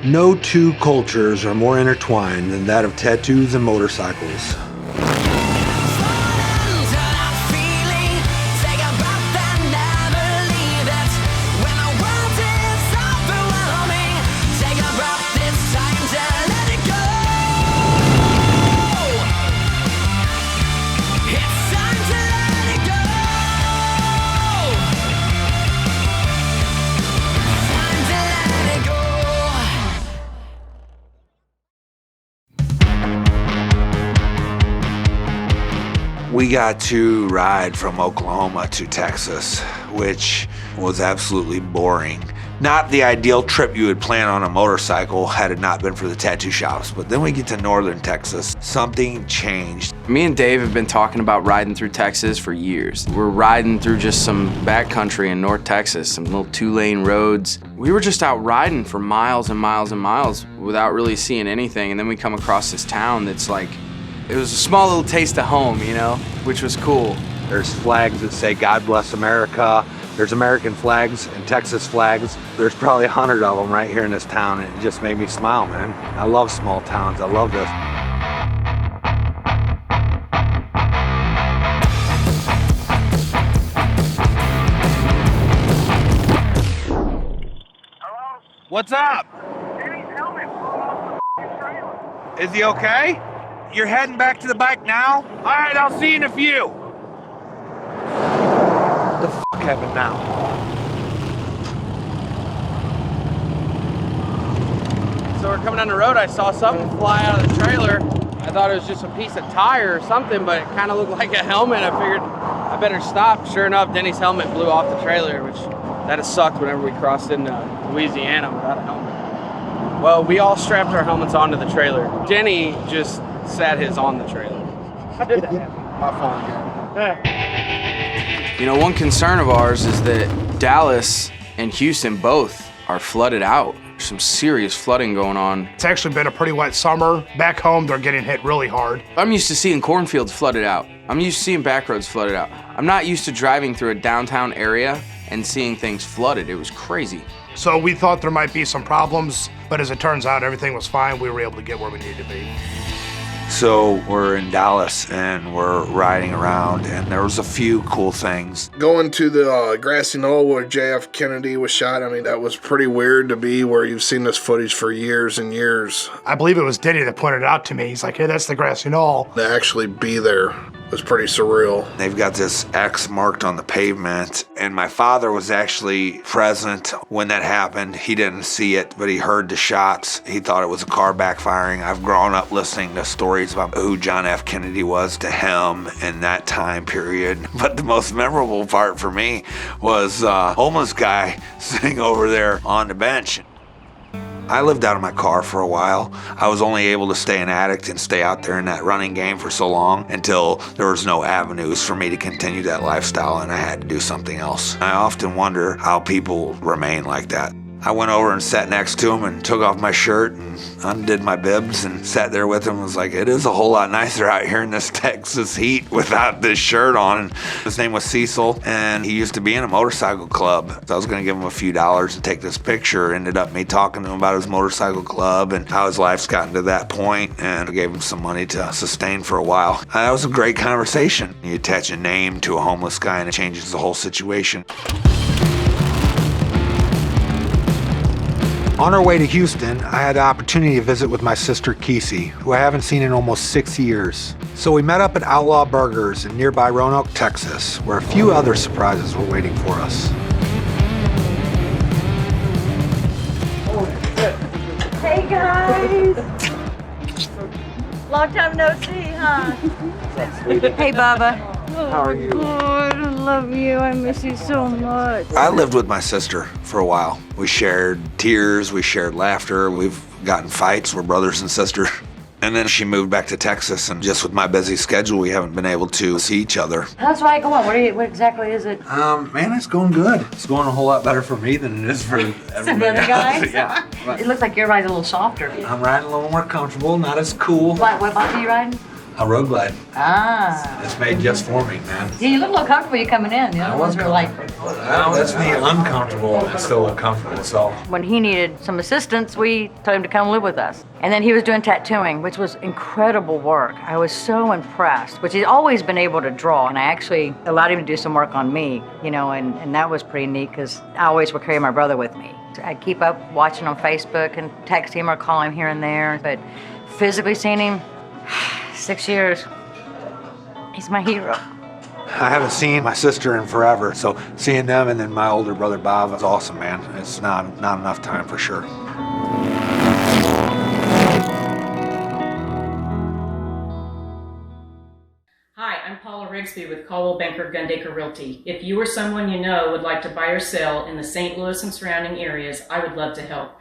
No two cultures are more intertwined than that of tattoos and motorcycles. We got to ride from Oklahoma to Texas, which was absolutely boring. Not the ideal trip you would plan on a motorcycle had it not been for the tattoo shops. But then we get to northern Texas, something changed. Me and Dave have been talking about riding through Texas for years. We're riding through just some backcountry in North Texas, some little 2-lane roads. We were just out riding for miles and miles and miles without really seeing anything. And then we come across this town that's like, it was a small little taste of home, you know, which was cool. There's flags that say, God bless America. There's American flags and Texas flags. There's probably 100 of them right here in this town, and it just made me smile, man. I love small towns. I love this. Hello? What's up? Denny's helmet blew off the trailer. Is he okay? You're heading back to the bike now? All right, I'll see you in a few. What the fuck happened now? So we're coming down the road, I saw something fly out of the trailer. I thought it was just a piece of tire or something, but it kind of looked like a helmet. I figured I better stop. Sure enough, Denny's helmet blew off the trailer, which that has sucked whenever we crossed into Louisiana without a helmet. Well, we all strapped our helmets onto the trailer. Denny just sat his on the trailer. How did that happen? My fault again. You know, one concern of ours is that Dallas and Houston both are flooded out. There's some serious flooding going on. It's actually been a pretty wet summer. Back home, they're getting hit really hard. I'm used to seeing cornfields flooded out. I'm used to seeing back roads flooded out. I'm not used to driving through a downtown area and seeing things flooded. It was crazy. So we thought there might be some problems, but as it turns out, everything was fine. We were able to get where we needed to be. So we're in Dallas and we're riding around, and there was a few cool things. Going to the grassy knoll where JF Kennedy was shot, I mean, that was pretty weird to be where you've seen this footage for years and years. I believe it was Denny that pointed it out to me. He's like, hey, that's the grassy knoll. To actually be there was pretty surreal. They've got this X marked on the pavement, and my father was actually present when that happened. He didn't see it, but he heard the shots. He thought it was a car backfiring. I've grown up listening to stories about who John F. Kennedy was to him in that time period. But the most memorable part for me was a homeless guy sitting over there on the bench. I lived out of my car for a while. I was only able to stay an addict and stay out there in that running game for so long until there was no avenues for me to continue that lifestyle, and I had to do something else. I often wonder how people remain like that. I went over and sat next to him and took off my shirt and undid my bibs and sat there with him and was like, it is a whole lot nicer out here in this Texas heat without this shirt on. And his name was Cecil, and he used to be in a motorcycle club. So I was gonna give him a few dollars to take this picture. Ended up me talking to him about his motorcycle club and how his life's gotten to that point, and I gave him some money to sustain for a while. That was a great conversation. You attach a name to a homeless guy and it changes the whole situation. On our way to Houston, I had the opportunity to visit with my sister Kesie, who I haven't seen in almost 6 years. So we met up at Outlaw Burgers in nearby Roanoke, Texas, where a few other surprises were waiting for us. Hey guys! Long time no see, huh? Hey Bubba. How are you? Oh, I love you. I miss you so much. I lived with my sister for a while. We shared tears, we shared laughter, we've gotten fights, we're brothers and sisters. And then she moved back to Texas, and just with my busy schedule, we haven't been able to see each other. How's right going? What exactly is it? Man, it's going good. It's going a whole lot better for me than it is for everybody other guys? else. Yeah. It looks like your ride's a little softer. I'm riding a little more comfortable, not as cool. What bike are you riding? A road glide. Ah. It's made just for me, man. Yeah, you look a little comfortable. You coming in. The other ones were like. Well, that's me uncomfortable and still uncomfortable, so. When he needed some assistance, we told him to come live with us. And then he was doing tattooing, which was incredible work. I was so impressed, which he's always been able to draw. And I actually allowed him to do some work on me, you know, and that was pretty neat because I always would carry my brother with me. I keep up watching on Facebook and text him or call him here and there. But physically seeing him, 6 years, he's my hero. I haven't seen my sister in forever, so seeing them and then my older brother Bob is awesome, man. It's not enough time for sure. Hi, I'm Paula.rigsby with Caldwell Banker Gundaker Realty. If you or someone you know would like to buy or sell in the St. Louis and surrounding areas, I would love to help.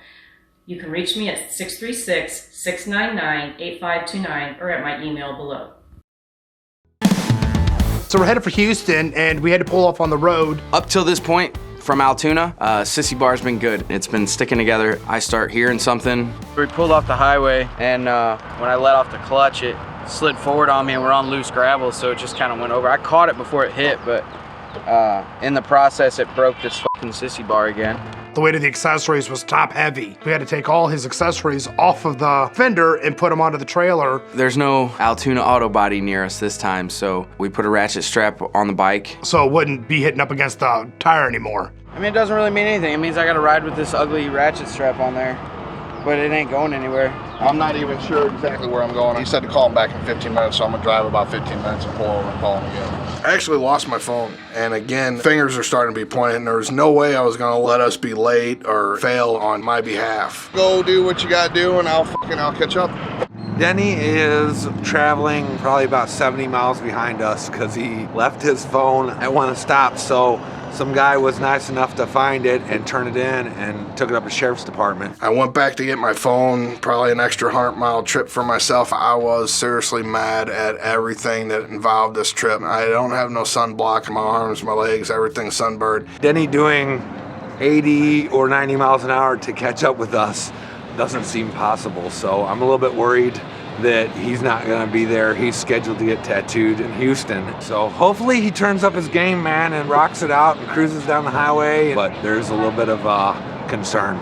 You can reach me at 636-699-8529 or at my email below. So we're headed for Houston, and we had to pull off on the road. Up till this point, from Altoona, Sissy Bar's been good. It's been sticking together. I start hearing something. We pulled off the highway, and when I let off the clutch, it slid forward on me, and we're on loose gravel, so it just kind of went over. I caught it before it hit, but in the process, it broke this fucking Sissy Bar again. The weight of the accessories was top heavy. We had to take all his accessories off of the fender and put them onto the trailer. There's no Altoona auto body near us this time, so we put a ratchet strap on the bike. So it wouldn't be hitting up against the tire anymore. I mean, it doesn't really mean anything. It means I gotta ride with this ugly ratchet strap on there, but it ain't going anywhere. I'm not even sure exactly where I'm going. He said to call him back in 15 minutes, so I'm gonna drive about 15 minutes and pull over and call him again. I actually lost my phone, and again, fingers are starting to be pointing. There was no way I was gonna let us be late or fail on my behalf. Go do what you gotta do, and I'll catch up. Denny is traveling probably about 70 miles behind us because he left his phone at one of the stops, so some guy was nice enough to find it and turn it in and took it up to the sheriff's department. I went back to get my phone, probably an extra 100-mile trip for myself. I was seriously mad at everything that involved this trip. I don't have no sunblock in my arms, my legs, everything's sunburned. Denny doing 80 or 90 miles an hour to catch up with us doesn't seem possible, so I'm a little bit worried that he's not gonna be there. He's scheduled to get tattooed in Houston. So hopefully he turns up his game, man, and rocks it out and cruises down the highway, but there's a little bit of concern.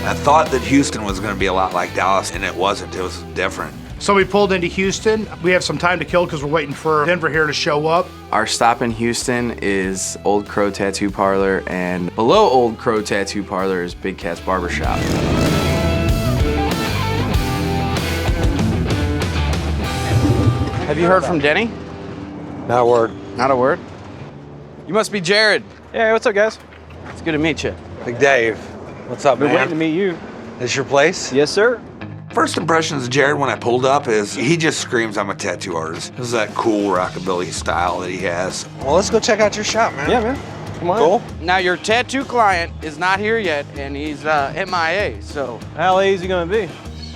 I thought that Houston was gonna be a lot like Dallas, and it wasn't. It was different. So we pulled into Houston. We have some time to kill because we're waiting for Denver here to show up. Our stop in Houston is Old Crow Tattoo Parlor, and below Old Crow Tattoo Parlor is Big Cat's Barber Shop. Have you heard from Denny? Not a word. Not a word? You must be Jared. Yeah, what's up, guys? It's good to meet you. Big Dave, what's up, Been man? waiting to meet you. This your place? Yes, sir. First impressions of Jared when I pulled up is he just screams I'm a tattoo artist. This is that cool rockabilly style that he has. Well, let's go check out your shop, man. Yeah, man. Come on. Cool. Now, your tattoo client is not here yet, and he's MIA, so How late is he gonna be?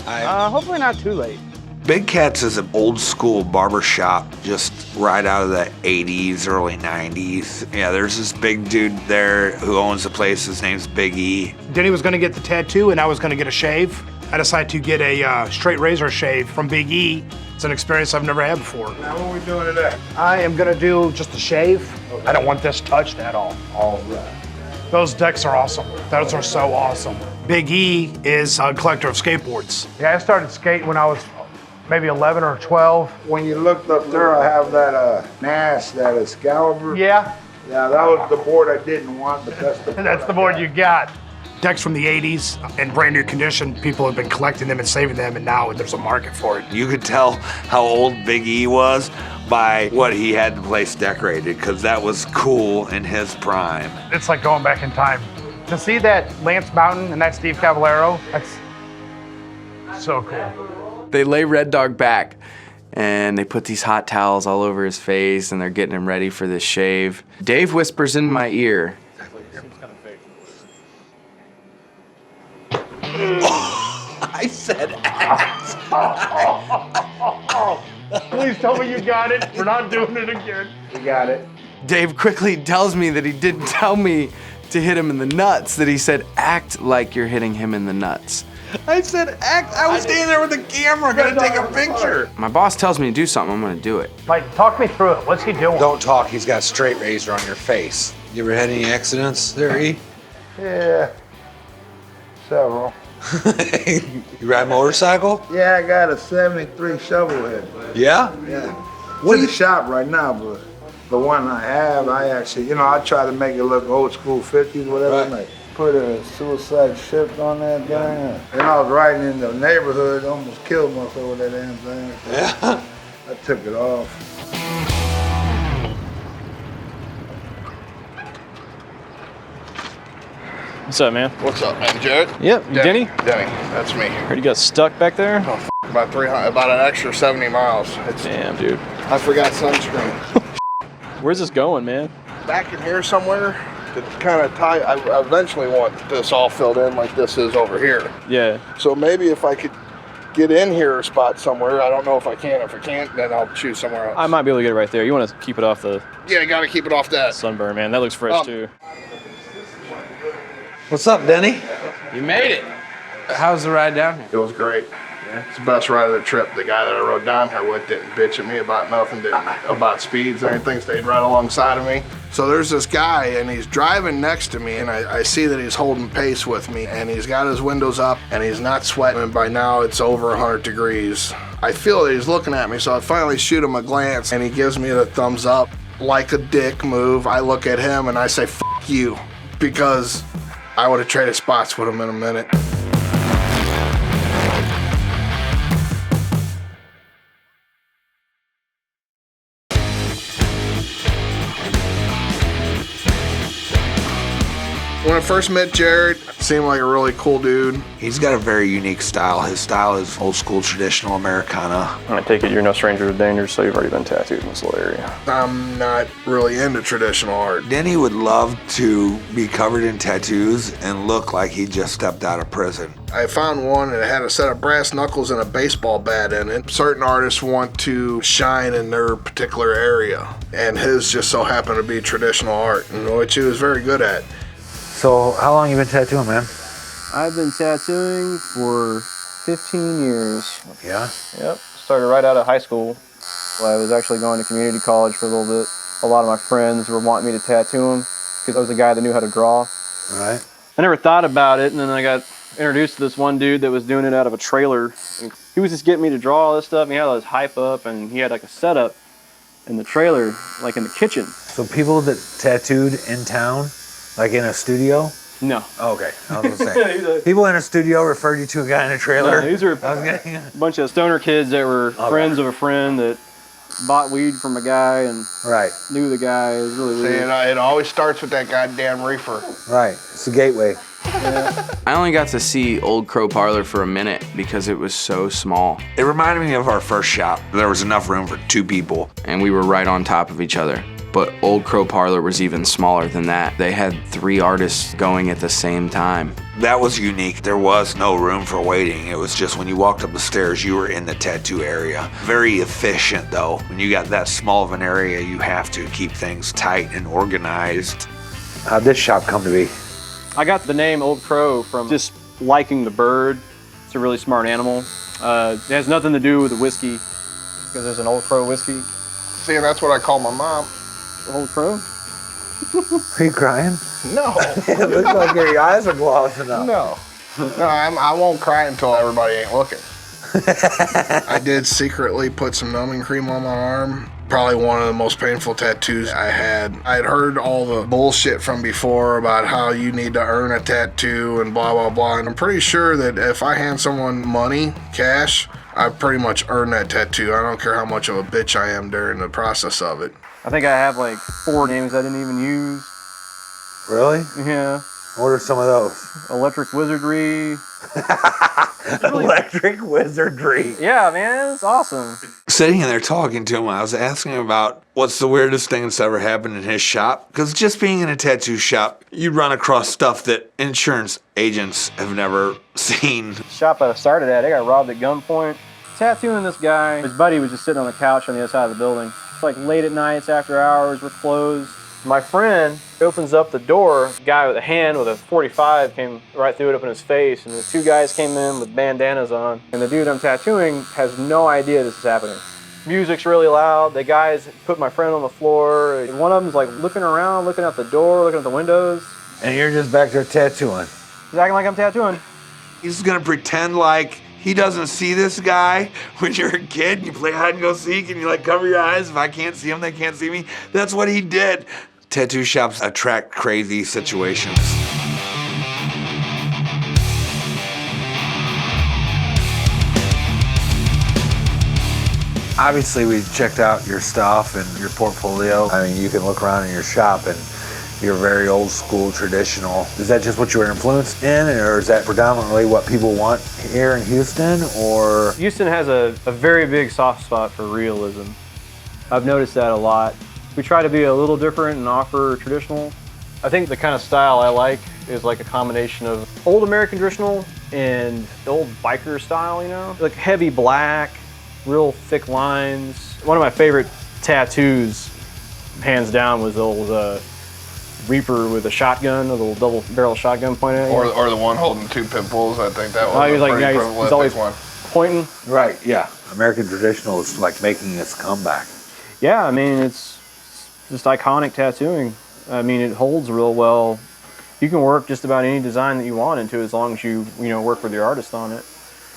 hopefully not too late. Big Cat's is an old school barber shop, just right out of the 80s, early 90s. Yeah, there's this big dude there who owns the place. His name's Big E. Denny was gonna get the tattoo and I was gonna get a shave. I decided to get a straight razor shave from Big E. It's an experience I've never had before. Now, what are we doing today? I am gonna do just a shave. I don't want this touched at all. All right. Those decks are awesome. Those are so awesome. Big E is a collector of skateboards. Yeah, I started skating when I was maybe 11 or 12. When you looked up there, I have that Nash, that Excalibur. Yeah, Yeah, that was the board I didn't want, but that's the that's the board you got. Decks from the 80s in brand new condition. People have been collecting them and saving them, and now there's a market for it. You could tell how old Big E was by what he had the place decorated, because that was cool in his prime. It's like going back in time. To see that Lance Mountain and that Steve Caballero, that's so cool. They lay Red Dog back, and they put these hot towels all over his face, and they're getting him ready for this shave. Dave whispers in my ear, I said ass. Please tell me you got it. We're not doing it again. You got it. Dave quickly tells me that he didn't tell me to hit him in the nuts, that he said, act like you're hitting him in the nuts. I said, act. I was standing there with the camera, gonna take a picture. My boss tells me to do something, I'm gonna do it. Mike, talk me through it. What's he doing? Don't talk, he's got a straight razor on your face. You ever had any accidents there, E? Yeah, several. You ride a motorcycle? Yeah, I got a 73 shovelhead. Yeah? Yeah. What It's do in the shop right now, but the one I have, I actually, I try to make it look old school 50s, whatever. Right. Like, put a suicide shift on that thing. And I was riding in the neighborhood, almost killed myself with that damn thing. So Yeah. I took it off. What's up, man? What's up, man? Jared? Yep, you Denny? Denny, that's me. Heard you got stuck back there? Oh, about 300, about an extra 70 miles. Damn, dude. I forgot sunscreen. Where's this going, man? Back in here somewhere to kind of tie. I eventually want this all filled in like this is over here. Yeah. So maybe if I could get in here a spot somewhere, I don't know if I can. If I can't, then I'll choose somewhere else. I might be able to get it right there. You want to keep it off the Yeah, you gotta keep it off that. sunburn, man. That looks fresh, too. What's up, Denny? You made it. How's the ride down here? It was great. It's the best ride of the trip. The guy that I rode down here with didn't bitch at me about nothing, didn't about speeds or anything, stayed right alongside of me. So there's this guy and he's driving next to me and I see that he's holding pace with me and he's got his windows up and he's not sweating, and by now it's over 100 degrees. I feel that he's looking at me, so I finally shoot him a glance and he gives me the thumbs up. Like a dick move, I look at him and I say, "F you," because I would have traded spots with him in a minute. When I first met Jared, seemed like a really cool dude. He's got a very unique style. His style is old school traditional Americana. I take it you're no stranger to danger, so you've already been tattooed in this little area. I'm not really into traditional art. Denny would love to be covered in tattoos and look like he just stepped out of prison. I found one and it had a set of brass knuckles and a baseball bat in it. Certain artists want to shine in their particular area, and his just so happened to be traditional art, which he was very good at. So, how long you been tattooing, man? I've been tattooing for 15 years. Yeah? Yep. Started right out of high school. Well, I was actually going to community college for a little bit. A lot of my friends were wanting me to tattoo them because I was a guy that knew how to draw. Right. I never thought about it, and then I got introduced to this one dude that was doing it out of a trailer. And he was just getting me to draw all this stuff, and he had all this hype up, and he had like a setup in the trailer, like in the kitchen. So people that tattooed in town, like in a studio? No. Oh, okay, I was gonna say. People in a studio referred you to a guy in a trailer? No, these were a bunch of stoner kids that were friends of a friend that bought weed from a guy and knew the guy. It was really weird. It always starts with that goddamn reefer. Right, it's the gateway. I only got to see Old Crow Parlor for a minute because it was so small. It reminded me of our first shop. There was enough room for 2 people. And we were right on top of each other. But Old Crow Parlor was even smaller than that. They had 3 artists going at the same time. That was unique. There was no room for waiting. It was just when you walked up the stairs, you were in the tattoo area. Very efficient though. When you got that small of an area, you have to keep things tight and organized. How'd this shop come to be? I got the name Old Crow from just liking the bird. It's a really smart animal. It has nothing to do with the whiskey, because there's an Old Crow whiskey. See, and that's what I call my mom. Old Crow? Are you crying? No. It looks like your eyes are glossing up. No. I won't cry until everybody ain't looking. I did secretly put some numbing cream on my arm. Probably one of the most painful tattoos I had. I had heard all the bullshit from before about how you need to earn a tattoo and blah, blah, blah. And I'm pretty sure that if I hand someone money, cash, I pretty much earned that tattoo. I don't care how much of a bitch I am during the process of it. I think I have like 4 names I didn't even use. Really? Yeah. What are some of those? Electric Wizardry. Electric Wizardry. Yeah, man, it's awesome. Sitting in there talking to him, I was asking him about what's the weirdest thing that's ever happened in his shop. Because just being in a tattoo shop, you run across stuff that insurance agents have never seen. The shop I started at, I got robbed at gunpoint. Tattooing this guy, his buddy was just sitting on the couch on the other side of the building. Like late at nights, after hours, we're closed. My friend opens up the door. A guy with a hand with a 45 came right through it up in his face, and the two guys came in with bandanas on. And the dude I'm tattooing has no idea this is happening. Music's really loud. The guys put my friend on the floor. One of them's like looking around, looking out the door, looking at the windows. And you're just back there tattooing. He's acting like I'm tattooing. He's gonna pretend like he doesn't see this guy when you're a kid and you play hide and go seek and you like cover your eyes. If I can't see him, they can't see me. That's what he did. Tattoo shops attract crazy situations. Obviously, we checked out your stuff and your portfolio. I mean, you can look around in your shop and you're very old school, traditional. Is that just what you were influenced in, or is that predominantly what people want here in Houston, or? Houston has a very big soft spot for realism. I've noticed that a lot. We try to be a little different and offer traditional. I think the kind of style I like is like a combination of old American traditional and the old biker style, you know? Like heavy black, real thick lines. One of my favorite tattoos, hands down, was the old Reaper with a shotgun, a little double barrel shotgun pointed at you. Or the one holding two pit bulls. I think that was he's like, yeah, pretty he's always one. pointing. Right, yeah. American traditional is like making its comeback. Yeah, I mean, it's just iconic tattooing. I mean, it holds real well. You can work just about any design that you want into as long as you work with your artist on it.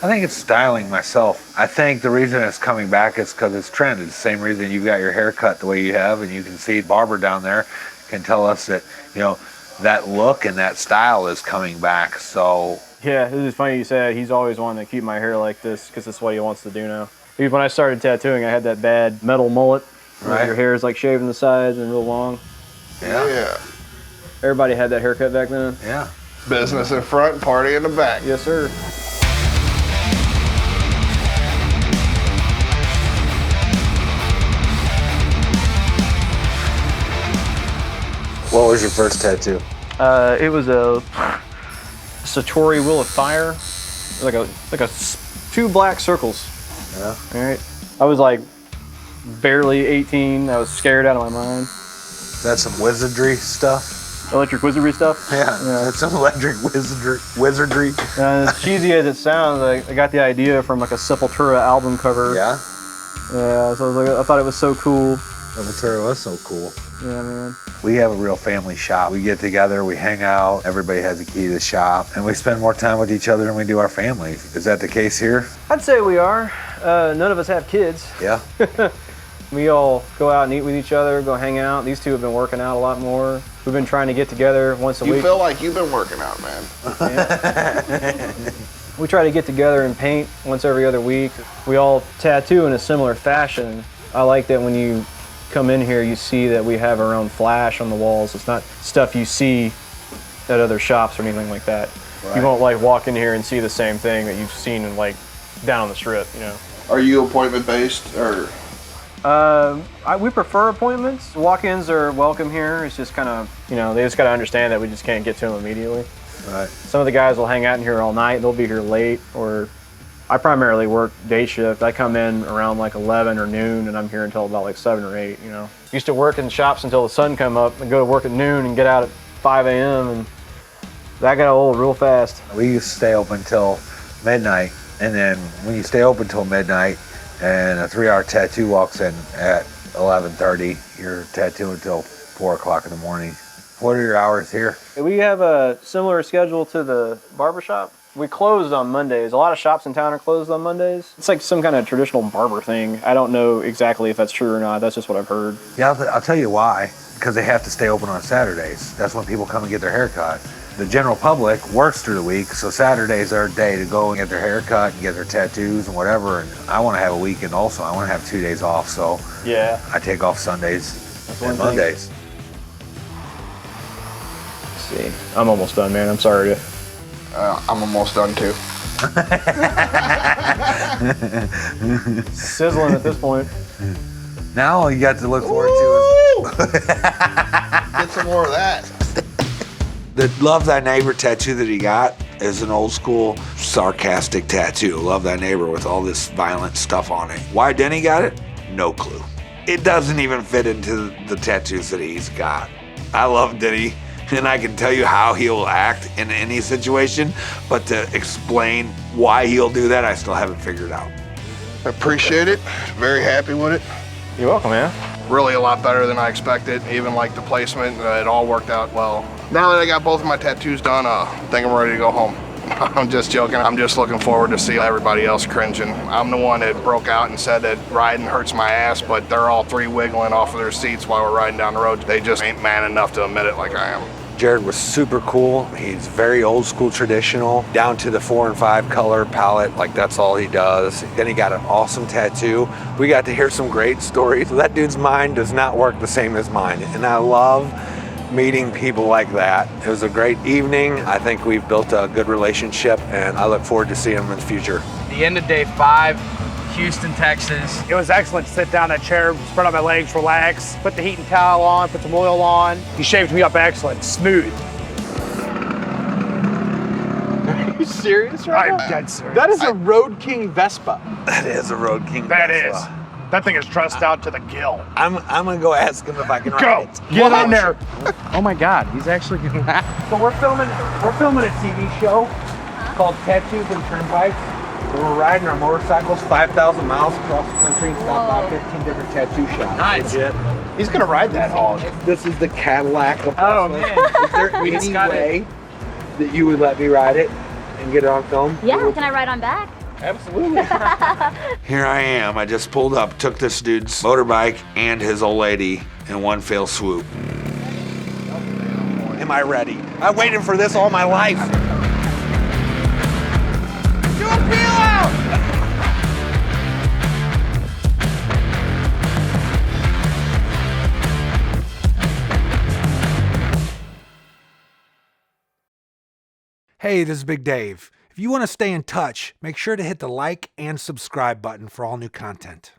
I think it's styling myself. I think the reason it's coming back is because it's trended. The same reason you got your hair cut the way you have, and you can see Barber down there can tell us that, that look and that style is coming back, so. Yeah, it is funny you say that. He's always wanted to keep my hair like this because that's what he wants to do now. Even when I started tattooing, I had that bad metal mullet. Right. Your hair is like shaving the sides and real long. Yeah. Everybody had that haircut back then. Yeah. Business in front, party in the back. Yes, sir. What was your first tattoo? It was a Satori Wheel of Fire. Like a two black circles. Yeah. All right. I was like barely 18. I was scared out of my mind. That's some wizardry stuff. Electric wizardry stuff? Yeah. That's some electric wizardry. As cheesy as it sounds, I got the idea from like a Sepultura album cover. Yeah? Yeah, so I thought it was so cool. Sepultura was so cool. Yeah, man. We have a real family shop. We get together, we hang out, everybody has a key to the shop, and we spend more time with each other than we do our family. Is that the case here? I'd say we are. None of us have kids. Yeah. We all go out and eat with each other, go hang out. These two have been working out a lot more. We've been trying to get together once a week. You feel like you've been working out, man. Yeah. We try to get together and paint once every other week. We all tattoo in a similar fashion. I like that when you come in here, you see that we have our own flash on the walls. It's not stuff you see at other shops or anything like that. Right. You won't like walk in here and see the same thing that you've seen in like down the strip, Are you appointment based or? We prefer appointments. Walk-ins are welcome here. It's just kind of, they just got to understand that we just can't get to them immediately. Right. Some of the guys will hang out in here all night. They'll be here late, or I primarily work day shift. I come in around like 11 or noon, and I'm here until about like 7 or 8, Used to work in shops until the sun come up and go to work at noon and get out at 5 a.m. and that got old real fast. We used to stay open until midnight, and then when you stay open until midnight and a 3-hour tattoo walks in at 11:30, you're tattooing until 4 o'clock in the morning. What are your hours here? We have a similar schedule to the barbershop. We closed on Mondays. A lot of shops in town are closed on Mondays. It's like some kind of traditional barber thing. I don't know exactly if that's true or not. That's just what I've heard. Yeah, I'll tell you why. Because they have to stay open on Saturdays. That's when people come and get their hair cut. The general public works through the week, so Saturday's their day to go and get their hair cut and get their tattoos and whatever. And I want to have a weekend also. I want to have 2 days off, so yeah, I take off Sundays and Mondays. Let's see. I'm almost done, man. I'm sorry to... I'm almost done too. Sizzling at this point. Now all you got to look forward to is... Get some more of that. The Love Thy Neighbor tattoo that he got is an old school sarcastic tattoo. Love Thy Neighbor with all this violent stuff on it. Why Denny got it? No clue. it doesn't even fit into the tattoos that he's got. I love Denny, and I can tell you how he'll act in any situation, but to explain why he'll do that, I still haven't figured out. I appreciate it. Very happy with it. You're welcome, man. Really a lot better than I expected. Even like the placement, it all worked out well. Now that I got both of my tattoos done, I think I'm ready to go home. I'm just joking. I'm just looking forward to see everybody else cringing. I'm the one that broke out and said that riding hurts my ass, but they're all three wiggling off of their seats while we're riding down the road. They just ain't man enough to admit it like I am. Jared was super cool. He's very old school traditional, down to the 4 and 5 color palette, like that's all he does. Then he got an awesome tattoo. We got to hear some great stories. That dude's mind does not work the same as mine, and I love meeting people like that. It was a great evening. I think we've built a good relationship, and I look forward to seeing him in the future. The end of day 5, Houston, Texas. It was excellent to sit down in that chair, spread out my legs, relax, put the heating towel on, put some oil on. He shaved me up excellent, smooth. Are you serious right now? I'm dead serious. That is a Road King Vespa. That is a Road King. That Vespa. is. That thing is trussed out to the gill. I'm gonna go ask him if I can Go, ride it. get in there. Oh my God, he's actually gonna. So we're filming a TV show called Tattoos and Turnpikes. We're riding our motorcycles 5,000 miles across the country and stopped by 15 different tattoo shops. Nice. He's gonna ride that hog. This is the Cadillac of Oh Tesla. man. Is there any way that you would let me ride it and get it on film? Yeah, can I ride on back? Absolutely. Here I am. I just pulled up, took this dude's motorbike and his old lady in one fell swoop. Am I ready? I've waited for this all my life. Do a peel out! Hey, this is Big Dave. If you want to stay in touch, make sure to hit the like and subscribe button for all new content.